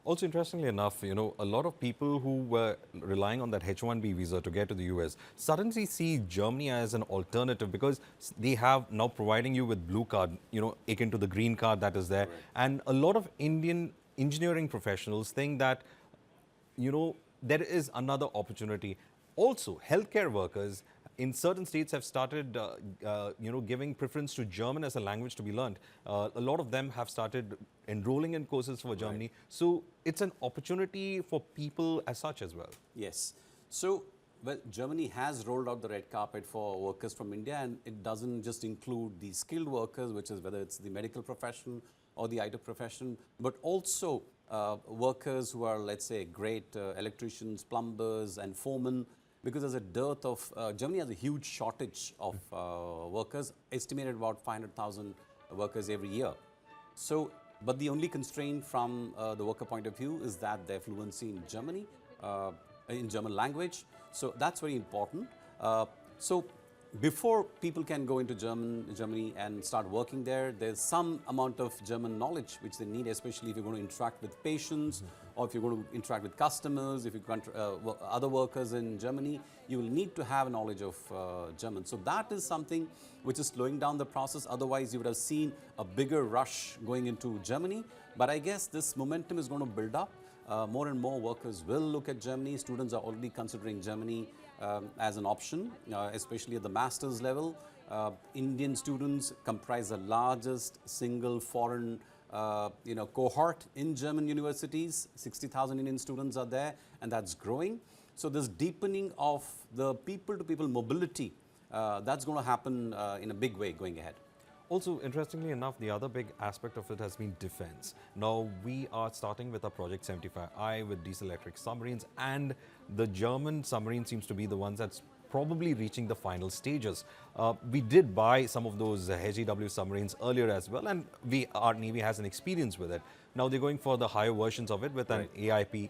Also, interestingly enough, a lot of people who were relying on that H-1B visa to get to the US suddenly see Germany as an alternative because they have now providing you with blue card, akin to the green card that is there. Correct. And a lot of Indian engineering professionals think that there is another opportunity. Also, healthcare workers in certain states have started, giving preference to German as a language to be learned. A lot of them have started enrolling in courses for Germany. Right. So it's an opportunity for people as such as well. Yes. So, well, Germany has rolled out the red carpet for workers from India, and it doesn't just include the skilled workers, which is whether it's the medical profession or the IT profession, but also workers who are, let's say, great electricians, plumbers, and foremen, because there's a dearth of, Germany has a huge shortage of workers, estimated about 500,000 workers every year. So, but the only constraint from the worker point of view is that their fluency in Germany, in German language. So that's very important. So before people can go into Germany and start working there, there's some amount of German knowledge which they need, especially if you're going to interact with patients or if you're going to interact with customers, if you other workers in Germany, you will need to have knowledge of German. So that is something which is slowing down the process. Otherwise, you would have seen a bigger rush going into Germany. But I guess this momentum is going to build up. More and more workers will look at Germany. Students are already considering Germany as an option, especially at the master's level. Indian students comprise the largest single foreign cohort in German universities. 60,000 Indian students are there, and that's growing. So this deepening of the people-to-people mobility, that's going to happen in a big way going ahead. Also, interestingly enough, the other big aspect of it has been defense. Now, we are starting with our Project 75I with diesel-electric submarines, and the German submarine seems to be the ones that's probably reaching the final stages. We did buy some of those HEW submarines earlier as well, and our Navy has an experience with it. Now, they're going for the higher versions of it with an AIP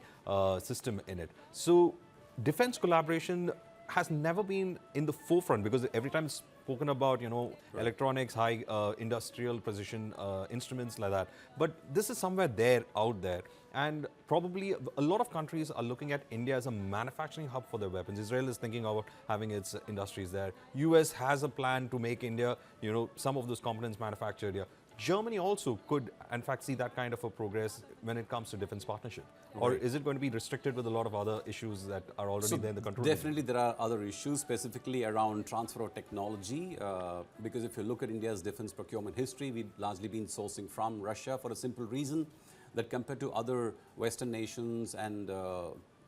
system in it. So, defense collaboration has never been in the forefront because every time it's spoken about, electronics, high industrial precision instruments like that. But this is somewhere there, out there. And probably a lot of countries are looking at India as a manufacturing hub for their weapons. Israel is thinking about having its industries there. US has a plan to make India, some of those components manufactured here. Germany also could, in fact, see that kind of a progress when it comes to defense partnership. Right. Or is it going to be restricted with a lot of other issues that are already there in the control? Definitely there are other issues, specifically around transfer of technology, because if you look at India's defense procurement history, we've largely been sourcing from Russia for a simple reason that compared to other Western nations and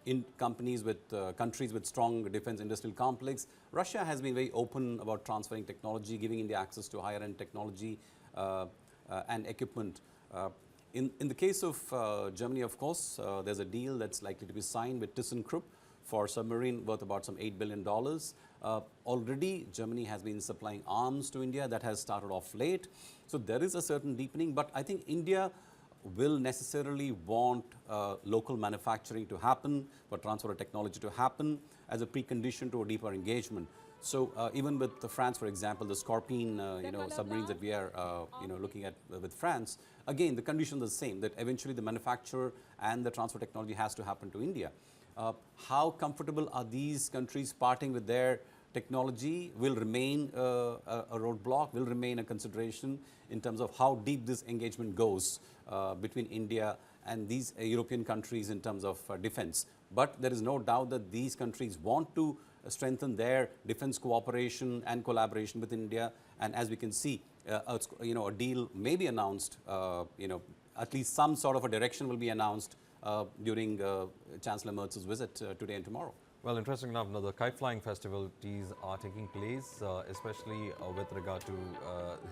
in countries with strong defense industrial complex, Russia has been very open about transferring technology, giving India access to higher end technology and equipment. In the case of Germany, of course, there's a deal that's likely to be signed with ThyssenKrupp for submarine worth about some $8 billion. Already, Germany has been supplying arms to India. That has started off late. So there is a certain deepening, but I think India will necessarily want local manufacturing to happen, for transfer of technology to happen as a precondition to a deeper engagement. So even with France, for example, the Scorpion, submarines that we are, looking at with France, again, the condition is the same, that eventually the manufacture and the transfer technology has to happen to India. How comfortable are these countries parting with their technology will remain a roadblock, will remain a consideration in terms of how deep this engagement goes between India and these European countries in terms of defense. But there is no doubt that these countries want to strengthen their defense cooperation and collaboration with India. And as we can see, a deal may be announced, at least some sort of a direction will be announced during Chancellor Merz's visit today and tomorrow. Well, interesting enough, now the kite flying festivities are taking place, especially with regard to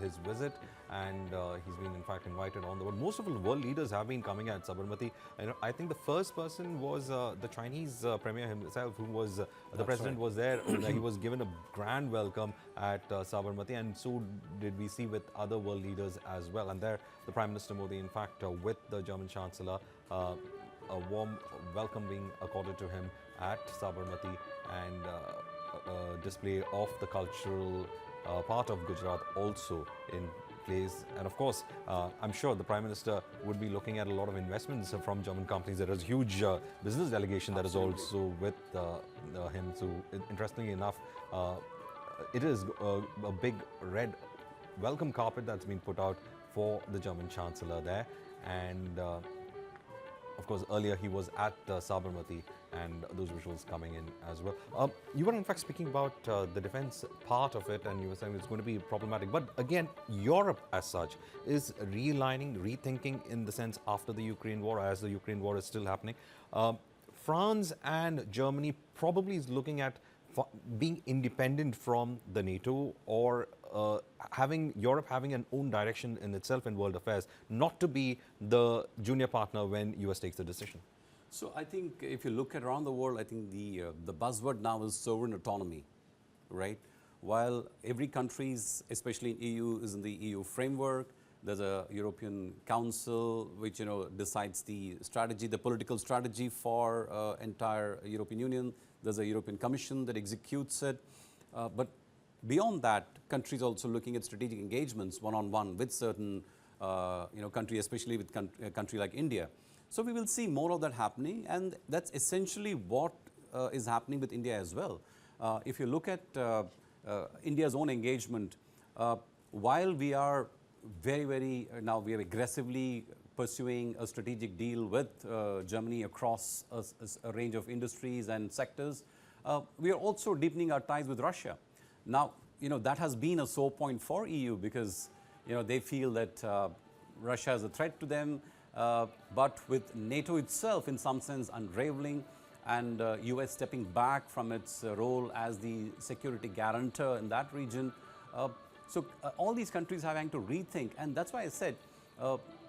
his visit, and he's been in fact invited on the board. Most of the world leaders have been coming at Sabarmati. And I think the first person was the Chinese premier himself, who was the president was there. He was given a grand welcome at Sabarmati, and so did we see with other world leaders as well. And there, the Prime Minister Modi, in fact, with the German Chancellor, a warm welcome being accorded to him at Sabarmati, and a display of the cultural part of Gujarat also in plays. And of course, I'm sure the Prime Minister would be looking at a lot of investments from German companies. There is a huge business delegation that is also with him. So interestingly enough, it is a big red welcome carpet that's been put out for the German Chancellor there. And of course, earlier he was at Sabarmati, and those visuals coming in as well. You were in fact speaking about the defense part of it, and you were saying it's going to be problematic. But again, Europe as such is realigning, rethinking in the sense after the Ukraine war, as the Ukraine war is still happening. France and Germany probably is looking at being independent from the NATO, or Europe having an own direction in itself in world affairs, not to be the junior partner when US takes the decision. So I think if you look at around the world, I think the buzzword now is sovereign autonomy, right? While every country's, especially in EU, is in the EU framework, there's a European Council which decides the strategy, the political strategy for entire European Union. There's a European Commission that executes it. But beyond that, countries also looking at strategic engagements one-on-one with certain country, especially with a country like India. So we will see more of that happening, and that's essentially what is happening with India as well. If you look at India's own engagement, while we are now we are aggressively pursuing a strategic deal with Germany across a range of industries and sectors, we are also deepening our ties with Russia. Now, that has been a sore point for EU because, they feel that Russia is a threat to them, but with NATO itself in some sense unraveling and US stepping back from its role as the security guarantor in that region. So all these countries are having to rethink, and that's why I said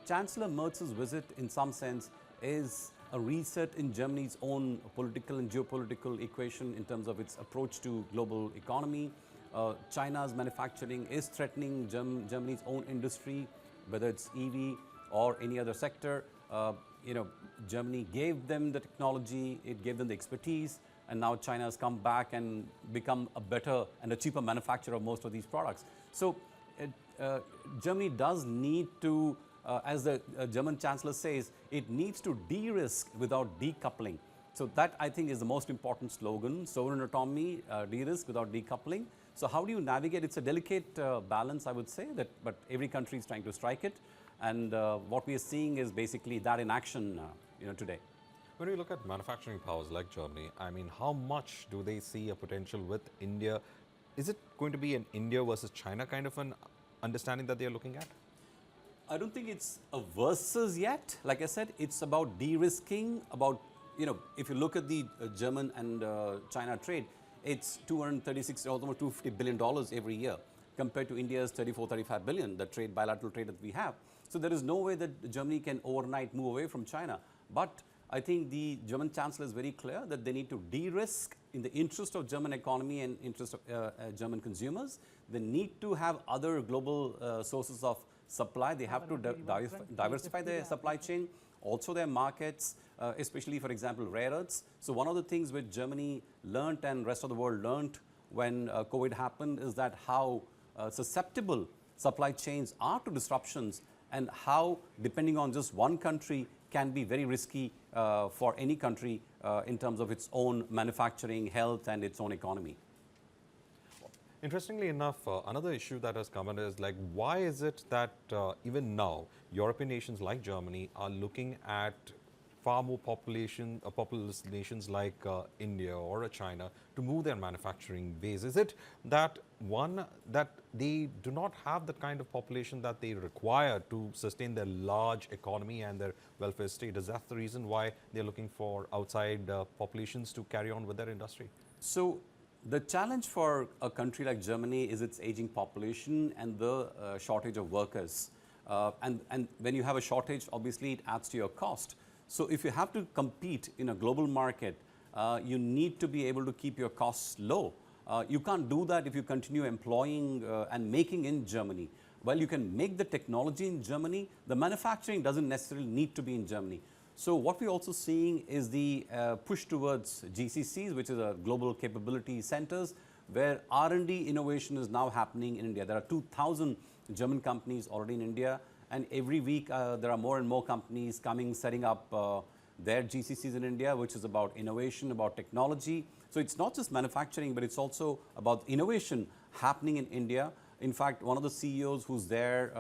Chancellor Merz's visit in some sense is a reset in Germany's own political and geopolitical equation in terms of its approach to global economy. China's manufacturing is threatening Germany's own industry, whether it's EV or any other sector. Germany gave them the technology, it gave them the expertise, and now China has come back and become a better and a cheaper manufacturer of most of these products. So Germany does need to, as the German Chancellor says, it needs to de-risk without decoupling. So that, I think, is the most important slogan: sovereign autonomy, de-risk without decoupling. So how do you navigate? It's a delicate balance, I would say, but every country is trying to strike it. And what we are seeing is basically that in action today. When we look at manufacturing powers like Germany, I mean, how much do they see a potential with India? Is it going to be an India versus China kind of an understanding that they're looking at? I don't think it's a versus yet. Like I said, it's about de-risking, about, if you look at the German and China trade, it's 236, almost $250 billion every year, compared to India's 34-35 billion, the bilateral trade that we have. So there is no way that Germany can overnight move away from China. But I think the German Chancellor is very clear that they need to de-risk in the interest of German economy and interest of German consumers. They need to have other global sources of supply. They have to diversify their supply chain, also their markets, especially, for example, rare earths. So one of the things which Germany learned and rest of the world learned when COVID happened is that how susceptible supply chains are to disruptions, and how, depending on just one country, can be very risky for any country in terms of its own manufacturing, health, and its own economy. Interestingly enough, another issue that has come up is like, why is it that even now, European nations like Germany are looking at far more populous nations like India or China to move their manufacturing base? Is it that that they do not have the kind of population that they require to sustain their large economy and their welfare state? Is that the reason why they're looking for outside populations to carry on with their industry? So the challenge for a country like Germany is its aging population and the shortage of workers. And when you have a shortage, obviously it adds to your cost. So if you have to compete in a global market, you need to be able to keep your costs low. You can't do that if you continue employing and making in Germany. While you can make the technology in Germany, the manufacturing doesn't necessarily need to be in Germany. So what we're also seeing is the push towards GCCs, which is a global capability centers, where R&D innovation is now happening in India. There are 2,000 German companies already in India, and every week there are more and more companies coming, setting up their GCCs in India, which is about innovation, about technology. So it's not just manufacturing, but it's also about innovation happening in India. In fact, one of the CEOs who's there,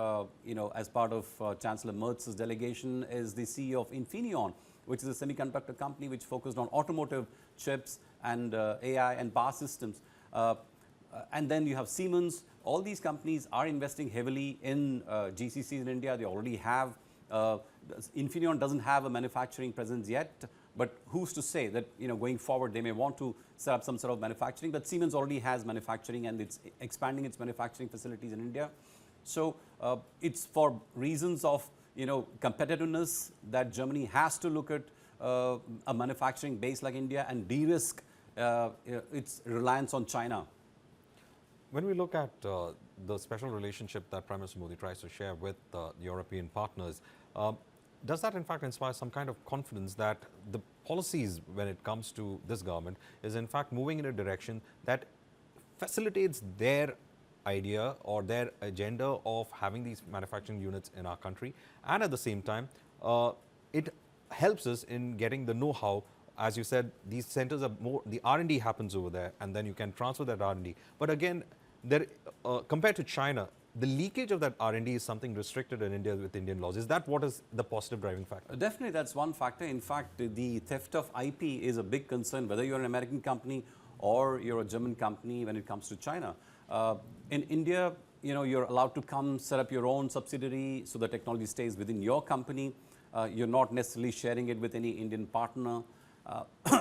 as part of Chancellor Merz's delegation is the CEO of Infineon, which is a semiconductor company which focused on automotive chips and AI and power systems. And then you have Siemens. All these companies are investing heavily in GCCs in India. They already have. Infineon doesn't have a manufacturing presence yet, but who's to say that going forward they may want to set up some sort of manufacturing. But Siemens already has manufacturing and it's expanding its manufacturing facilities in India. So it's for reasons of competitiveness that Germany has to look at a manufacturing base like India and de-risk its reliance on China. When we look at the special relationship that Prime Minister Modi tries to share with the European partners, does that in fact inspire some kind of confidence that the policies when it comes to this government is in fact moving in a direction that facilitates their idea or their agenda of having these manufacturing units in our country, and at the same time it helps us in getting the know-how. As you said, these centers are more, the R&D happens over there and then you can transfer that R&D. But again, there, compared to China, the leakage of that R&D is something restricted in India with Indian laws. Is that what is the positive driving factor? Definitely, that's one factor. In fact, the theft of IP is a big concern, whether you're an American company or you're a German company when it comes to China. In India, you're allowed to come set up your own subsidiary so the technology stays within your company. You're not necessarily sharing it with any Indian partner.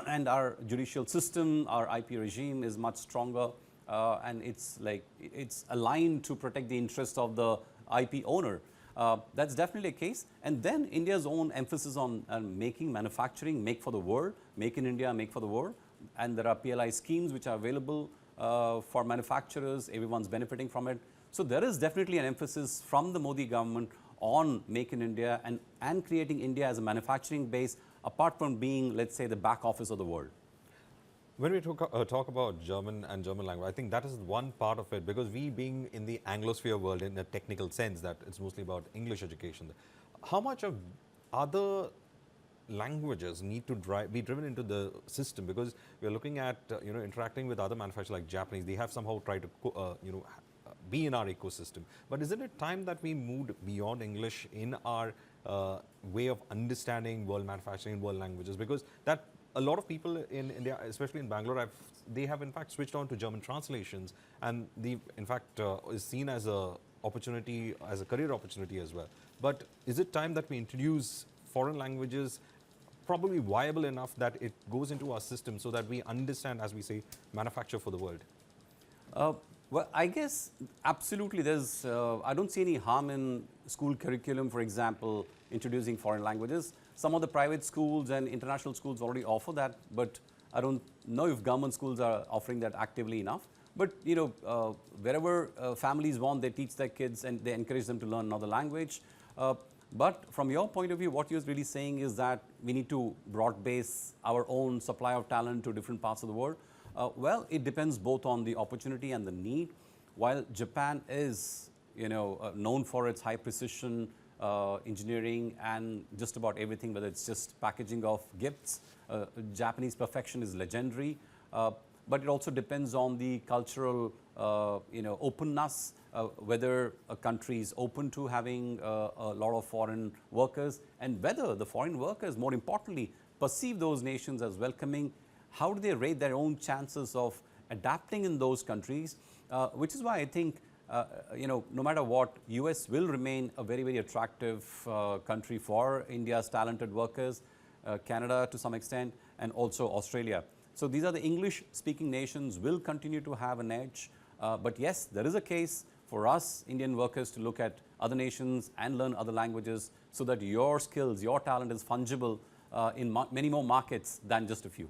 And our judicial system, our IP regime is much stronger. And it's aligned to protect the interests of the IP owner. That's definitely a case. And then India's own emphasis on making manufacturing, make for the world, make in India, make for the world. And there are PLI schemes which are available for manufacturers. Everyone's benefiting from it. So there is definitely an emphasis from the Modi government on make in India and creating India as a manufacturing base, apart from being, let's say, the back office of the world. When we talk about German and German language, I think that is one part of it, because we being in the Anglosphere world in a technical sense that it's mostly about English education. How much of other languages need to be driven into the system? Because we're looking at interacting with other manufacturers like Japanese. They have somehow tried to be in our ecosystem. But isn't it time that we moved beyond English in our way of understanding world manufacturing, world languages? Because that a lot of people in India, especially in Bangalore, they have in fact switched on to German translations, and in fact is seen as a opportunity, as a career opportunity as well. But is it time that we introduce foreign languages, probably viable enough that it goes into our system so that we understand, as we say, manufacture for the world? Well, I guess absolutely there's, I don't see any harm in school curriculum, for example, introducing foreign languages. Some of the private schools and international schools already offer that, but I don't know if government schools are offering that actively enough. But wherever families want, they teach their kids and they encourage them to learn another language. But from your point of view, what you're really saying is that we need to broad base our own supply of talent to different parts of the world. Well, it depends both on the opportunity and the need. While Japan is known for its high precision engineering and just about everything, whether it's just packaging of gifts, Japanese perfection is legendary. But it also depends on the cultural openness, whether a country is open to having a lot of foreign workers, and whether the foreign workers, more importantly, perceive those nations as welcoming. How do they rate their own chances of adapting in those countries? Which is why I think, no matter what, US will remain a very, very attractive country for India's talented workers, Canada to some extent, and also Australia. So these are the English-speaking nations will continue to have an edge. But yes, there is a case for us Indian workers to look at other nations and learn other languages so that your skills, your talent is fungible in many more markets than just a few.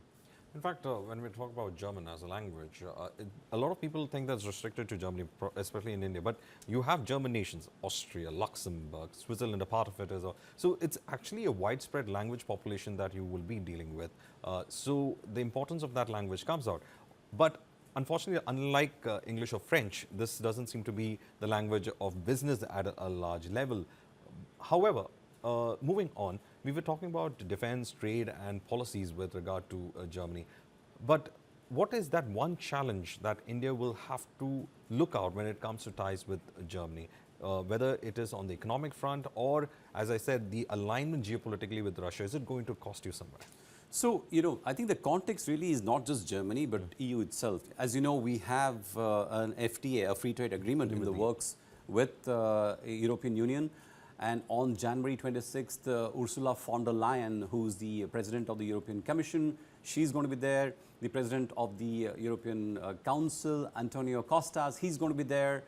In fact, when we talk about German as a language, a lot of people think that's restricted to Germany, especially in India. But you have German nations, Austria, Luxembourg, Switzerland, a part of it as well. So it's actually a widespread language population that you will be dealing with. So the importance of that language comes out. But Unfortunately, unlike English or French, this doesn't seem to be the language of business at a large level. However, moving on, we were talking about defense, trade, and policies with regard to Germany. But what is that one challenge that India will have to look out when it comes to ties with Germany? Whether it is on the economic front or, as I said, the alignment geopolitically with Russia, is it going to cost you somewhere? So, I think the context really is not just Germany, but EU itself. As you know, we have an FTA, a free trade agreement in the works with European Union. And on January 26th, Ursula von der Leyen, who's the president of the European Commission, she's going to be there. The president of the European Council, Antonio Costas, he's going to be there.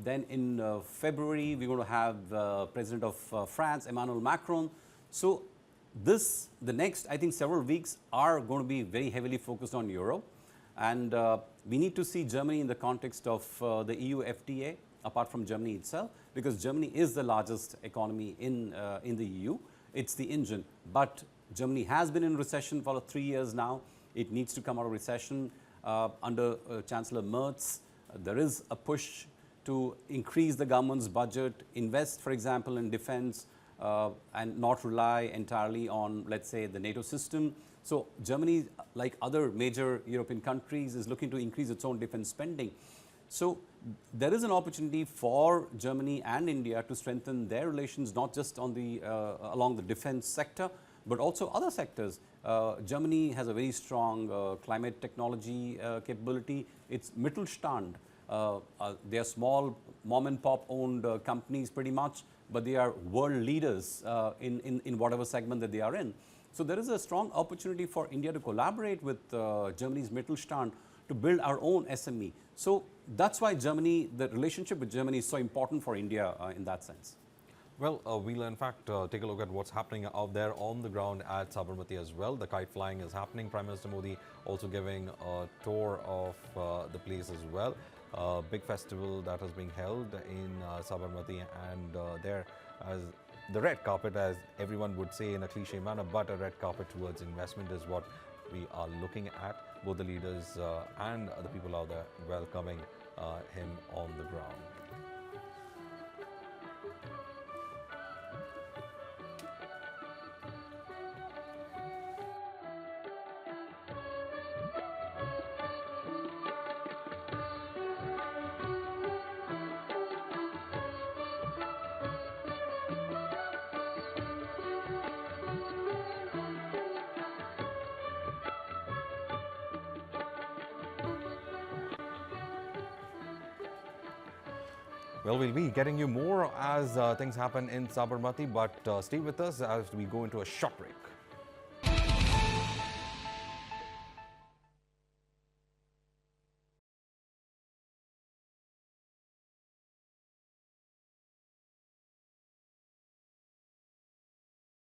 Then in February, we're going to have President of France, Emmanuel Macron. So the next, I think, several weeks are going to be very heavily focused on Europe. And we need to see Germany in the context of the EU FTA, apart from Germany itself, because Germany is the largest economy in the EU. It's the engine. But Germany has been in recession for 3 years now. It needs to come out of recession. Under Chancellor Merz, there is a push to increase the government's budget, invest, for example, in defense, and not rely entirely on, let's say, the NATO system. So Germany, like other major European countries, is looking to increase its own defense spending. So there is an opportunity for Germany and India to strengthen their relations, not just on the along the defense sector, but also other sectors. Germany has a very strong climate technology capability. It's Mittelstand. They are small mom and pop owned companies pretty much, but they are world leaders in whatever segment that they are in. So there is a strong opportunity for India to collaborate with Germany's Mittelstand to build our own SME. So that's why Germany, the relationship with Germany is so important for India in that sense. Well, we'll in fact take a look at what's happening out there on the ground at Sabarmati as well. The kite flying is happening. Prime Minister Modi also giving a tour of the place as well. Big festival that is being held in Sabarmati, and there as the red carpet, as everyone would say in a cliche manner, but a red carpet towards investment is what we are looking at. Both the leaders and the people out there welcoming him on the ground. Well, we'll be getting you more as things happen in Sabarmati, but stay with us as we go into a short break.